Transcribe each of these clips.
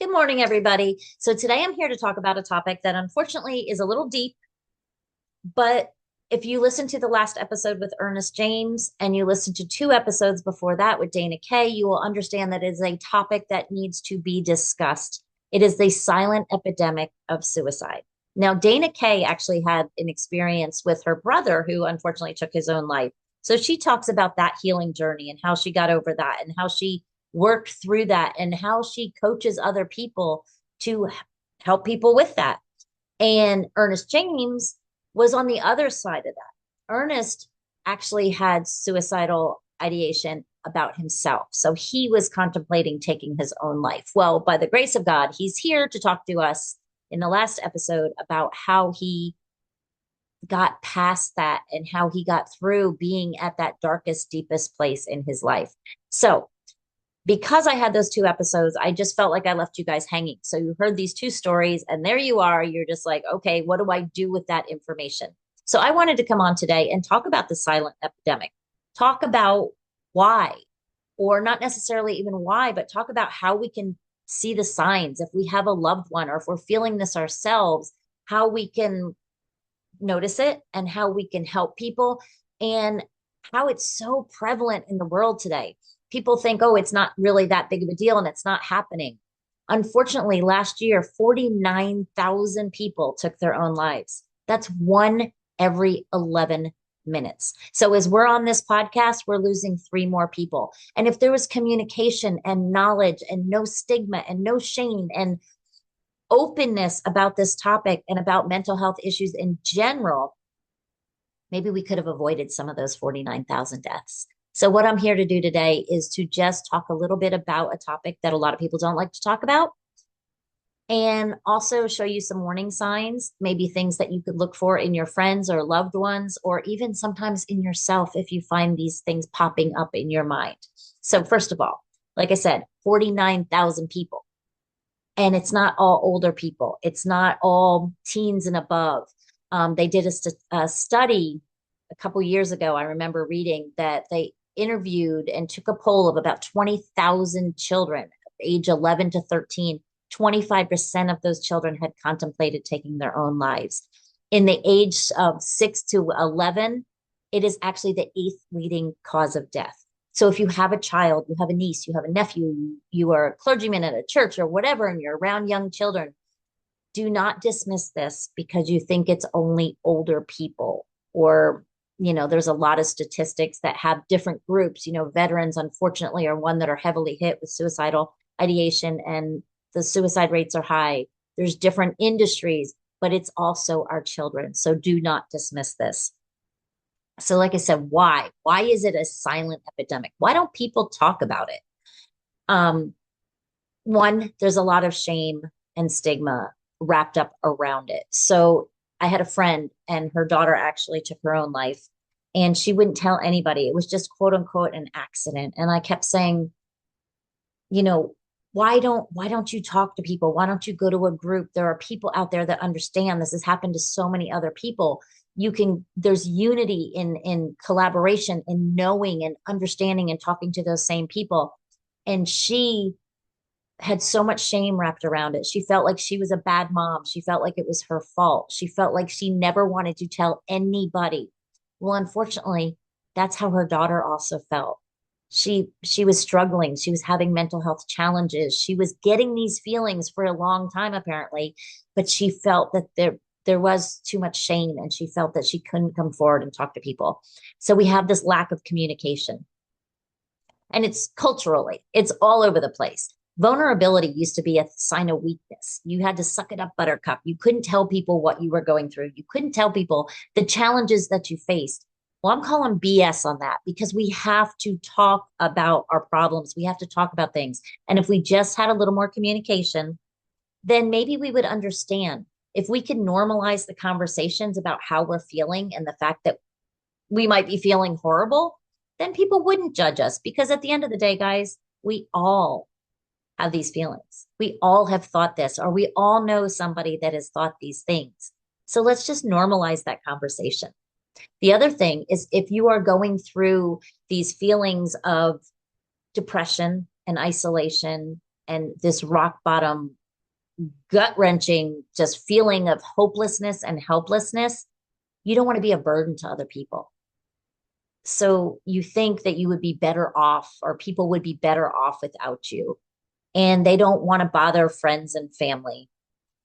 Good morning, everybody. So today I'm here to talk about a topic that unfortunately is a little deep, but if you listen to the last episode with Ernest James and you listen to two episodes before that with Dana Kay, you will understand that it is a topic that needs to be discussed. It is the silent epidemic of suicide. Now, Dana Kay actually had an experience with her brother who unfortunately took his own life. So she talks about that healing journey and how she got over that and how she worked through that and how she coaches other people to help people with that. And Ernest James was on the other side of that. Ernest actually had suicidal ideation about himself. So he was contemplating taking his own life. Well, by the grace of God, he's here to talk to us in the last episode about how he got past that and how he got through being at that darkest, deepest place in his life. So because I had those two episodes, I just felt like I left you guys hanging. So you heard these two stories, and there you are. You're just like, okay, what do I do with that information? So I wanted to come on today and talk about the silent epidemic, talk about why, or not necessarily even why, but talk about how we can see the signs if we have a loved one or if we're feeling this ourselves, how we can notice it and how we can help people and how it's so prevalent in the world today. People think, oh, it's not really that big of a deal and it's not happening. Unfortunately, last year, 49,000 people took their own lives. That's one every 11 minutes. So as we're on this podcast, we're losing three more people. And if there was communication and knowledge and no stigma and no shame and openness about this topic and about mental health issues in general, maybe we could have avoided some of those 49,000 deaths. So, what I'm here to do today is to just talk a little bit about a topic that a lot of people don't like to talk about and also show you some warning signs, maybe things that you could look for in your friends or loved ones, or even sometimes in yourself if you find these things popping up in your mind. So, first of all, like I said, 49,000 people. And it's not all older people. It's not all teens and above. They did a study a couple years ago. I remember reading that they interviewed and took a poll of about 20,000 children, age 11 to 13. 25% of those children had contemplated taking their own lives. In the age of 6 to 11, it is actually the eighth leading cause of death. So if you have a child, you have a niece, you have a nephew, you are a clergyman at a church or whatever, and you're around young children, do not dismiss this because you think it's only older people or, there's a lot of statistics that have different groups. Veterans, unfortunately, are one that are heavily hit with suicidal ideation and the suicide rates are high. There's different industries, but it's also our children. So do not dismiss this. So, like I said, why? Why is it a silent epidemic? Why don't people talk about it? Um, One, there's a lot of shame and stigma wrapped up around it. So, I had a friend, and her daughter actually took her own life, and she wouldn't tell anybody. It was just quote unquote an accident. And I kept saying, you know, why don't you talk to people? Why don't you go to a group? There are people out there that understand this has happened to so many other people. There's unity in collaboration in knowing and understanding and talking to those same people. And she had so much shame wrapped around it. She felt like she was a bad mom. She felt like it was her fault. She felt like she never wanted to tell anybody. Well, unfortunately, that's how her daughter also felt. She was struggling. She was having mental health challenges. She was getting these feelings for a long time, apparently, but she felt that there was too much shame and she felt that she couldn't come forward and talk to people. So we have this lack of communication. And it's culturally, it's all over the place. Vulnerability used to be a sign of weakness. You had to suck it up, buttercup. You couldn't tell people what you were going through. You couldn't tell people the challenges that you faced. Well, I'm calling BS on that because we have to talk about our problems. We have to talk about things. And if we just had a little more communication, then maybe we would understand. If we could normalize the conversations about how we're feeling and the fact that we might be feeling horrible, then people wouldn't judge us because at the end of the day, guys, we all have these feelings. We all have thought this, or we all know somebody that has thought these things. So let's just normalize that conversation. The other thing is if you are going through these feelings of depression and isolation and this rock bottom, gut wrenching, just feeling of hopelessness and helplessness, you don't want to be a burden to other people. So you think that you would be better off, or people would be better off without you. And they don't want to bother friends and family.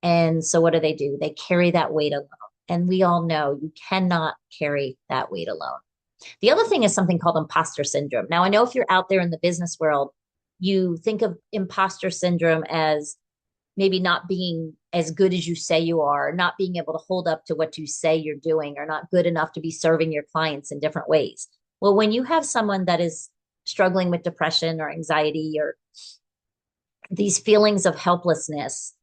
And so what do? They carry that weight alone. And we all know you cannot carry that weight alone. The other thing is something called imposter syndrome. Now, I know if you're out there in the business world, you think of imposter syndrome as maybe not being as good as you say you are, not being able to hold up to what you say you're doing, or not good enough to be serving your clients in different ways. Well, when you have someone that is struggling with depression or anxiety or these feelings of helplessness,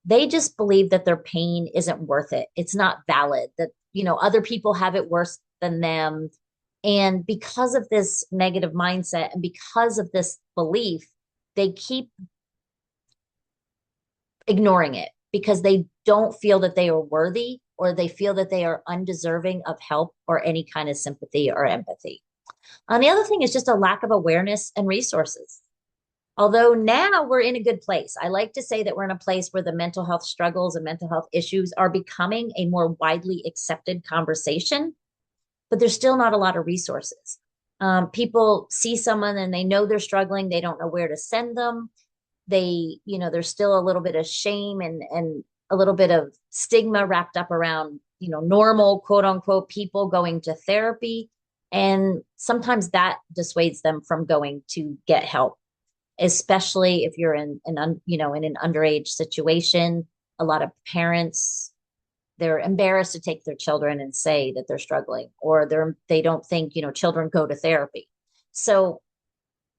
they just believe that their pain isn't worth it. It's not valid, that, other people have it worse than them. And because of this negative mindset and because of this belief, they keep ignoring it because they don't feel that they are worthy, or they feel that they are undeserving of help or any kind of sympathy or empathy. And the other thing is just a lack of awareness and resources. Although now we're in a good place. I like to say that we're in a place where the mental health struggles and mental health issues are becoming a more widely accepted conversation, but there's still not a lot of resources. People see someone and they know they're struggling. They don't know where to send them. There's still a little bit of shame and a little bit of stigma wrapped up around, normal quote unquote people going to therapy. And sometimes that dissuades them from going to get help, especially if you're in an underage situation. A lot of parents, they're embarrassed to take their children and say that they're struggling, or they don't think, children go to therapy. So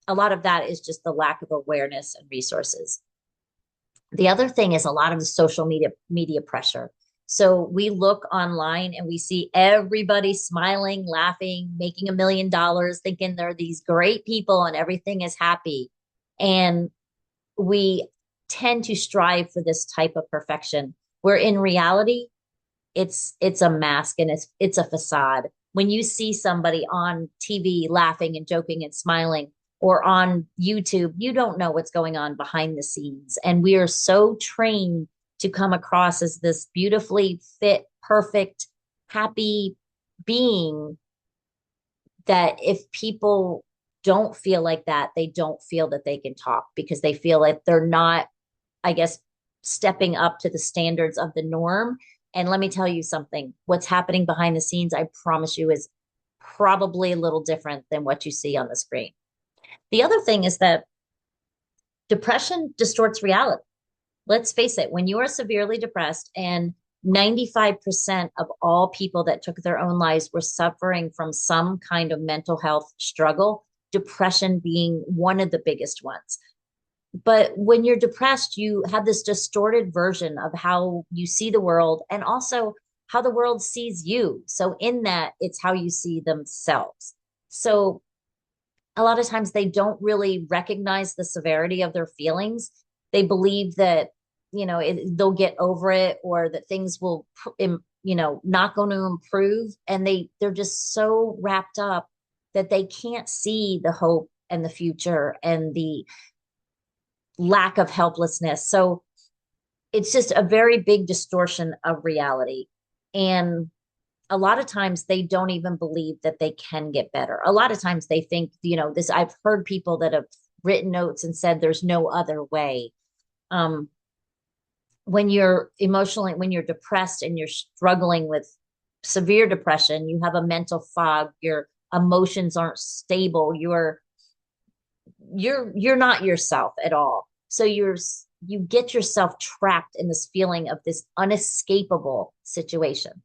a lot of that is just the lack of awareness and resources. The other thing is a lot of the social media pressure. So we look online and we see everybody smiling, laughing, making $1 million, thinking they're these great people and everything is happy. And we tend to strive for this type of perfection, where in reality, it's a mask and it's a facade. When you see somebody on TV laughing and joking and smiling, or on YouTube, you don't know what's going on behind the scenes. And we are so trained to come across as this beautifully fit, perfect, happy being, that if people don't feel like that, they don't feel that they can talk, because they feel like they're not, I guess, stepping up to the standards of the norm. And let me tell you something, what's happening behind the scenes, I promise you, is probably a little different than what you see on the screen. The other thing is that depression distorts reality. Let's face it, when you are severely depressed, and 95% of all people that took their own lives were suffering from some kind of mental health struggle, depression being one of the biggest ones. But when you're depressed, you have this distorted version of how you see the world, and also how the world sees you. So in that, it's how you see themselves. So a lot of times they don't really recognize the severity of their feelings. They believe that, they'll get over it, or that things will, not going to improve. And they're just so wrapped up that they can't see the hope and the future and the lack of helplessness. So it's just a very big distortion of reality. And a lot of times they don't even believe that they can get better. A lot of times they think, this, I've heard people that have written notes and said there's no other way. When you're depressed and you're struggling with severe depression, you have a mental fog, your emotions aren't stable, you're not yourself at all. So you get yourself trapped in this feeling of this unescapable situation.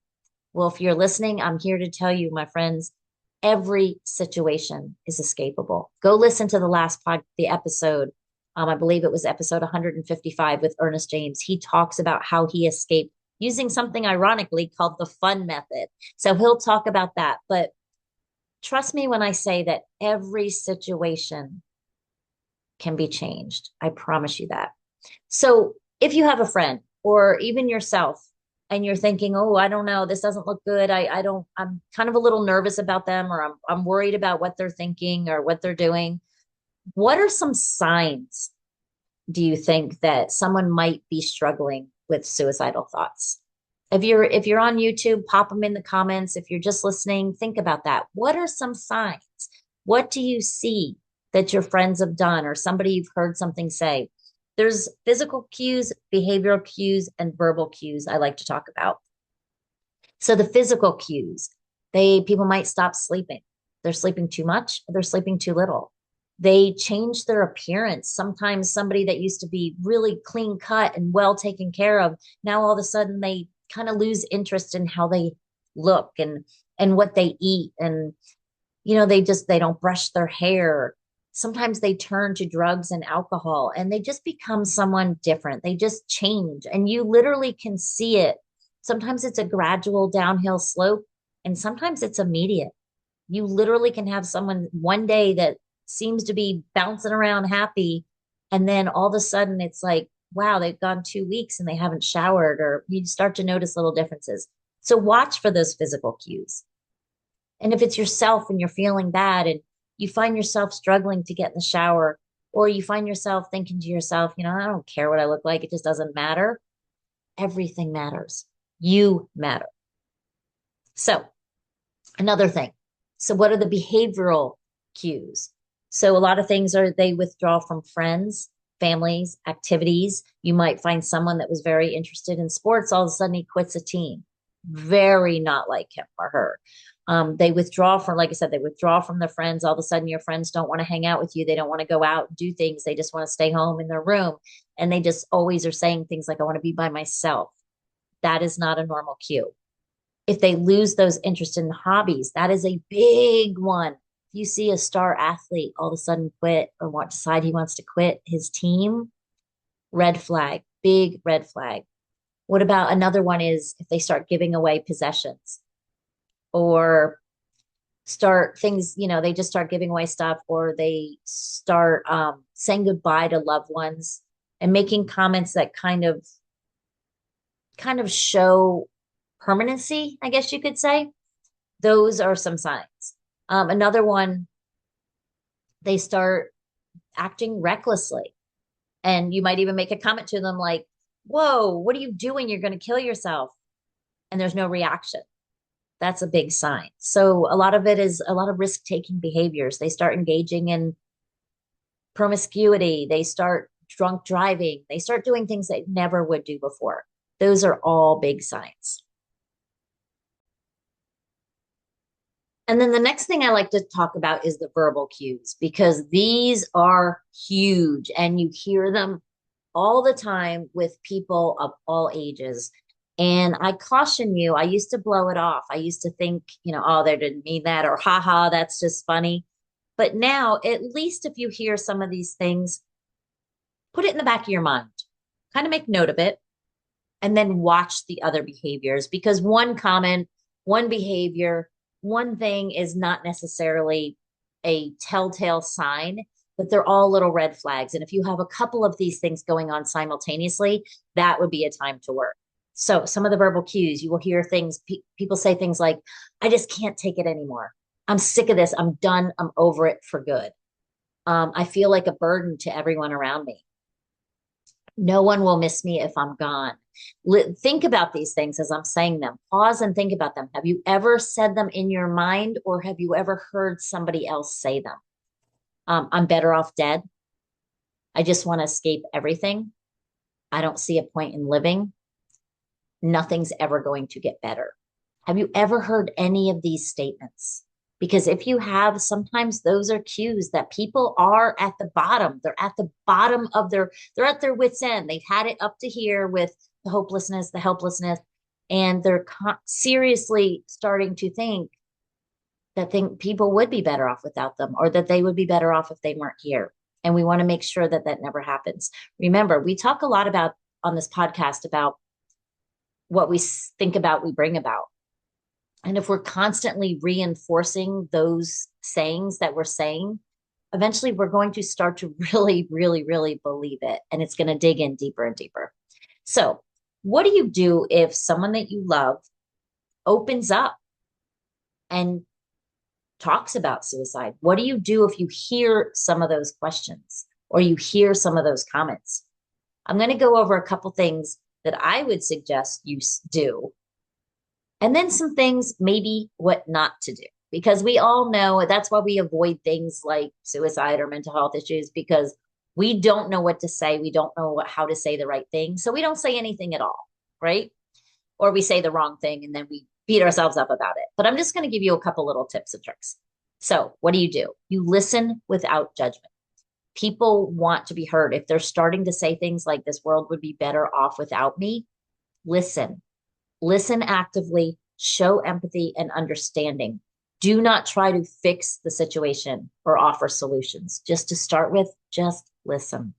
Well, if you're listening, I'm here to tell you, my friends, every situation is escapable. Go listen to the episode. I believe it was episode 155 with Ernest James. He talks about how he escaped using something ironically called the fun method. So he'll talk about that. But trust me when I say that every situation can be changed. I promise you that. So if you have a friend, or even yourself, and you're thinking, oh, I don't know, this doesn't look good. I'm kind of a little nervous about them, or I'm worried about what they're thinking or what they're doing. What are some signs do you think that someone might be struggling with suicidal thoughts? If you're on YouTube, pop them in the comments. If you're just listening, think about that. What are some signs? What do you see that your friends have done or somebody you've heard something say? There's physical cues, behavioral cues, and verbal cues I like to talk about. So the physical cues, people might stop sleeping. They're sleeping too much, or they're sleeping too little. They change their appearance. Sometimes somebody that used to be really clean cut and well taken care of, now all of a sudden they kind of lose interest in how they look and what they eat. And they don't brush their hair. Sometimes they turn to drugs and alcohol and they just become someone different. They just change and you literally can see it. Sometimes it's a gradual downhill slope and sometimes it's immediate. You literally can have someone one day that seems to be bouncing around happy, and then all of a sudden it's like, wow, they've gone 2 weeks and they haven't showered, or you start to notice little differences. So watch for those physical cues. And if it's yourself and you're feeling bad and you find yourself struggling to get in the shower, or you find yourself thinking to yourself, I don't care what I look like, it just doesn't matter. Everything matters. You matter. So, another thing. So, what are the behavioral cues? So, a lot of things are they withdraw from friends, families, activities. You might find someone that was very interested in sports, all of a sudden he quits a team. Very not like him or her. They withdraw from, like I said, they withdraw from their friends. All of a sudden, your friends don't want to hang out with you. They don't want to go out and do things. They just want to stay home in their room. And they just always are saying things like, I want to be by myself. That is not a normal cue. If they lose those interests in hobbies, that is a big one. If you see a star athlete all of a sudden quit or decide he wants to quit his team, red flag, big red flag. What about another one is if they start giving away possessions or start things, they just start giving away stuff, or they start saying goodbye to loved ones and making comments that kind of show permanency, I guess you could say. Those are some signs. Another one, they start acting recklessly. And you might even make a comment to them like, whoa, what are you doing? You're going to kill yourself. And there's no reaction. That's a big sign. So a lot of it is a lot of risk-taking behaviors. They start engaging in promiscuity. They start drunk driving. They start doing things they never would do before. Those are all big signs. And then the next thing I like to talk about is the verbal cues, because these are huge and you hear them all the time with people of all ages. And I caution you, I used to blow it off. I used to think, oh, they didn't mean that, or haha, that's just funny. But now, at least if you hear some of these things, put it in the back of your mind, kind of make note of it, and then watch the other behaviors, because one comment, one behavior, one thing is not necessarily a telltale sign, but they're all little red flags. And if you have a couple of these things going on simultaneously, that would be a time to work. So some of the verbal cues, you will hear things, people say things like, I just can't take it anymore. I'm sick of this. I'm done. I'm over it for good. I feel like a burden to everyone around me. No one will miss me if I'm gone. Think about these things as I'm saying them. Pause and think about them. Have you ever said them in your mind, or have you ever heard somebody else say them? I'm better off dead. I just want to escape everything. I don't see a point in living. Nothing's ever going to get better. Have you ever heard any of these statements? Because if you have, sometimes those are cues that people are at the bottom. They're at the bottom of they're at their wits' end. They've had it up to here with the hopelessness, the helplessness, and they're seriously starting to think people would be better off without them, or that they would be better off if they weren't here. And we want to make sure that that never happens. Remember, we talk a lot about on this podcast about what we think about, we bring about. And if we're constantly reinforcing those sayings that we're saying, eventually we're going to start to really, really, really believe it. And it's going to dig in deeper and deeper. So, what do you do if someone that you love opens up and talks about suicide? What do you do if you hear some of those questions? or you hear some of those comments. I'm going to go over a couple things that I would suggest you do, and then some things maybe what not to do. Because we all know that's why we avoid things like suicide or mental health issues, because we don't know what to say. We don't know how to say the right thing. So we don't say anything at all, right? Or we say the wrong thing and then we beat ourselves up about it. But I'm just going to give you a couple little tips and tricks. So, what do? You listen without judgment. People want to be heard. If they're starting to say things like, this world would be better off without me, listen. Listen actively, show empathy and understanding. Do not try to fix the situation or offer solutions. Just to start with, just listen.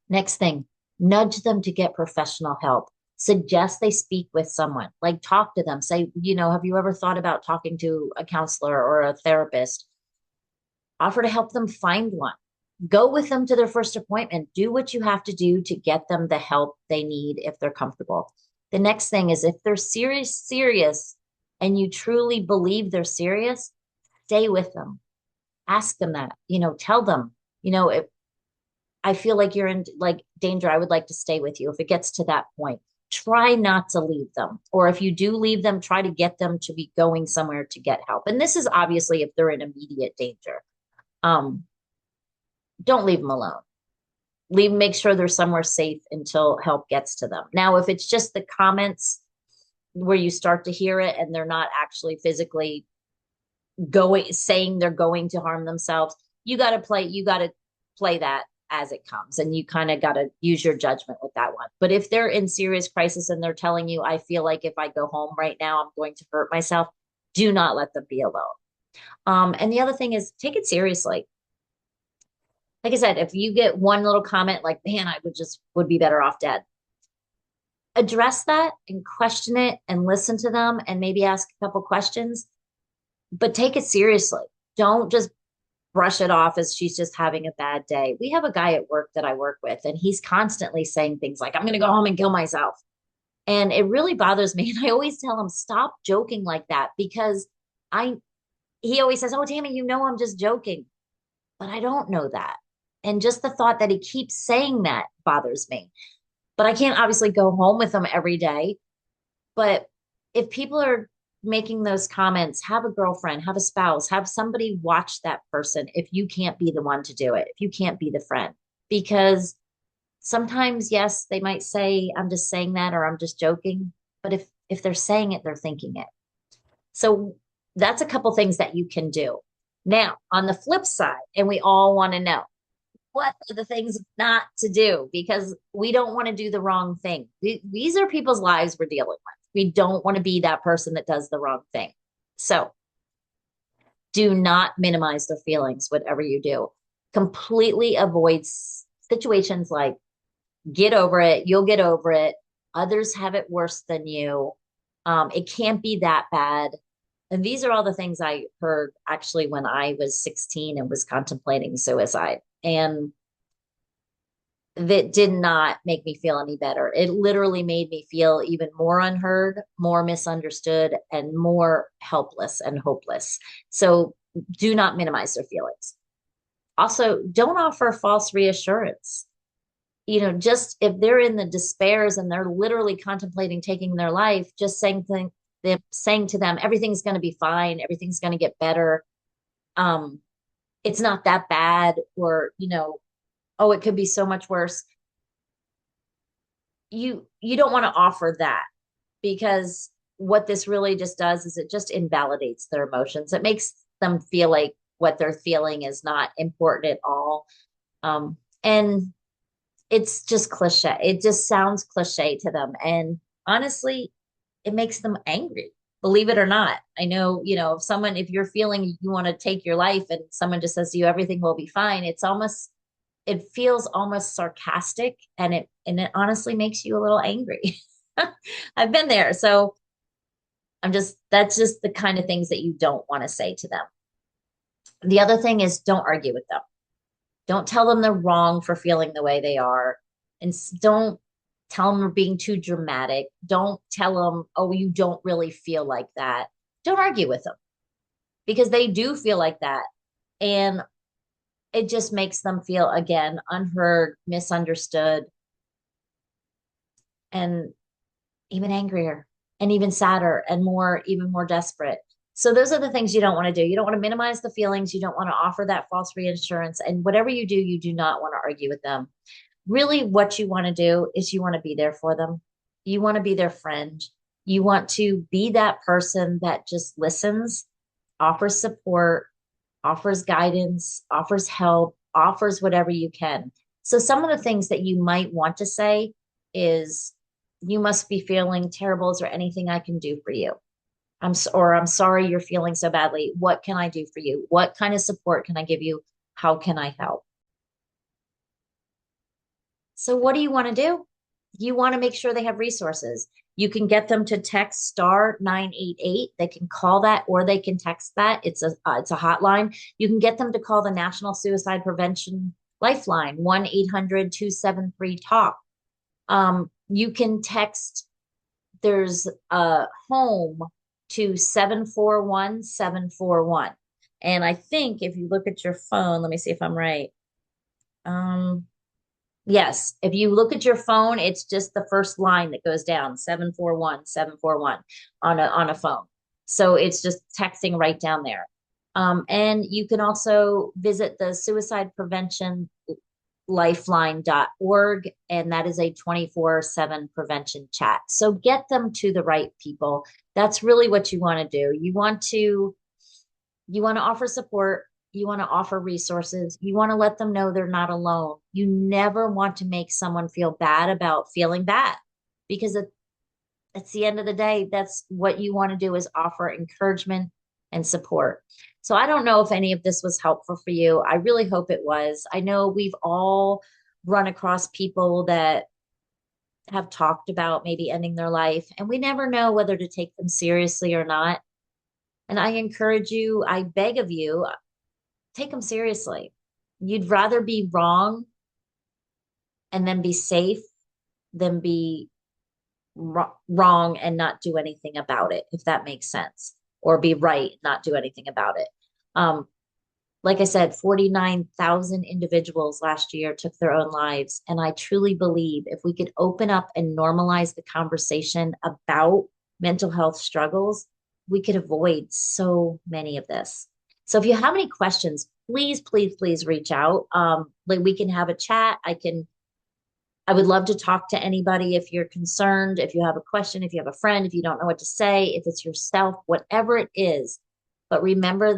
Next thing, nudge them to get professional help. Suggest they speak with someone, like talk to them. Say, have you ever thought about talking to a counselor or a therapist? Offer to help them find one. Go with them to their first appointment. Do what you have to do to get them the help they need if they're comfortable. The next thing is, if they're serious, and you truly believe they're serious, stay with them. Ask them that, tell them, if I feel like you're in like danger, I would like to stay with you. If it gets to that point, try not to leave them. Or if you do leave them, try to get them to be going somewhere to get help. And this is obviously if they're in immediate danger. Um, don't leave them alone. Make sure they're somewhere safe until help gets to them. Now, if it's just the comments where you start to hear it and they're not actually physically saying they're going to harm themselves, you got to play that as it comes, and you kind of got to use your judgment with that one. But if they're in serious crisis and they're telling you, I feel like if I go home right now, I'm going to hurt myself, do not let them be alone. And the other thing is, take it seriously. Like I said, if you get one little comment like, man, I would be better off dead, address that and question it and listen to them and maybe ask a couple questions, but take it seriously. Don't just brush it off as she's just having a bad day. We have a guy at work that I work with, and he's constantly saying things like, I'm going to go home and kill myself. And it really bothers me. And I always tell him, stop joking like that, because he always says, oh, Tammy, I'm just joking. But I don't know that. And just the thought that he keeps saying that bothers me. But I can't obviously go home with him every day. But if people are making those comments, have a girlfriend, have a spouse, have somebody watch that person if you can't be the one to do it, if you can't be the friend. Because sometimes, yes, they might say, I'm just saying that, or I'm just joking. But if they're saying it, they're thinking it. So that's a couple things that you can do. Now, on the flip side, and we all want to know, what are the things not to do? Because we don't want to do the wrong thing. These are people's lives we're dealing with. We don't want to be that person that does the wrong thing. So do not minimize their feelings, whatever you do. Completely avoid situations like, get over it, you'll get over it. Others have it worse than you. It can't be that bad. And these are all the things I heard actually when I was 16 and was contemplating suicide. And that did not make me feel any better. It literally made me feel even more unheard, more misunderstood, and more helpless and hopeless. So do not minimize their feelings. Also, don't offer false reassurance. Just if they're in the despairs and they're literally contemplating taking their life, just saying to them, everything's going to be fine, everything's going to get better. It's not that bad, or, oh, it could be so much worse. You don't want to offer that, because what this really just does is it just invalidates their emotions. It makes them feel like what they're feeling is not important at all. And it's just cliche. It just sounds cliche to them. And honestly, it makes them angry, believe it or not. I know, if you're feeling you want to take your life and someone just says to you, everything will be fine, it feels almost sarcastic, and it honestly makes you a little angry. I've been there. So that's just the kind of things that you don't want to say to them. The other thing is, don't argue with them. Don't tell them they're wrong for feeling the way they are. And don't tell them they're being too dramatic. Don't tell them, oh, you don't really feel like that. Don't argue with them, because they do feel like that. And it just makes them feel again unheard, misunderstood, and even angrier and even sadder and more, even more desperate. So those are the things you don't want to do. You don't want to minimize the feelings. You don't want to offer that false reassurance. And whatever you do not want to argue with them. Really, what you want to do is you want to be there for them. You want to be their friend. You want to be that person that just listens, offers support, offers guidance, offers help, offers whatever you can. So some of the things that you might want to say is, you must be feeling terrible. Is there anything I can do for you? Or I'm sorry you're feeling so badly. What can I do for you? What kind of support can I give you? How can I help? So what do you want to do? You want to make sure they have resources. You can get them to text star 988. They can call that or they can text that. It's a hotline. You can get them to call the National Suicide Prevention Lifeline, 1-800-273-TALK. You can text, there's a home to 741-741. And I think if you look at your phone, let me see if I'm right. Um, Yes, if you look at your phone, it's just the first line that goes down, 741-741 on a phone. So it's just texting right down there. And you can also visit the suicide prevention lifeline.org, and that is a 24/7 prevention chat. So get them to the right people. That's really what you want to do. You want to offer support. You want to offer resources. You want to let them know they're not alone. You never want to make someone feel bad about feeling bad, because it's the end of the day, that's what you want to do, is offer encouragement and support. So I don't know if any of this was helpful for you. I really hope it was. I know we've all run across people that have talked about maybe ending their life, and we never know whether to take them seriously or not. And I encourage you, I beg of you, take them seriously. You'd rather be wrong and then be safe than be wrong and not do anything about it, if that makes sense, or be right, not do anything about it. Um, like I said, 49,000 individuals last year took their own lives. And I truly believe if we could open up and normalize the conversation about mental health struggles, we could avoid so many of this. So if you have any questions, please, please, please reach out. Like we can have a chat. I would love to talk to anybody if you're concerned, if you have a question, if you have a friend, if you don't know what to say, if it's yourself, whatever it is. But remember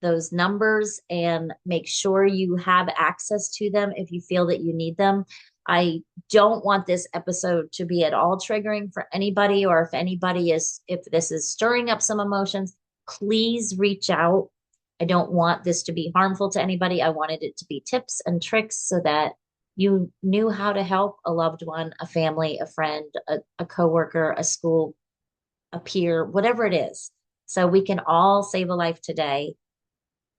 those numbers and make sure you have access to them if you feel that you need them. I don't want this episode to be at all triggering for anybody, or if this is stirring up some emotions, please reach out. I don't want this to be harmful to anybody. I wanted it to be tips and tricks so that you knew how to help a loved one, a family, a friend, a coworker, a school, a peer, whatever it is. So we can all save a life today.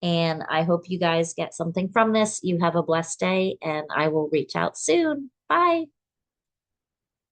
And I hope you guys get something from this. You have a blessed day, and I will reach out soon. Bye.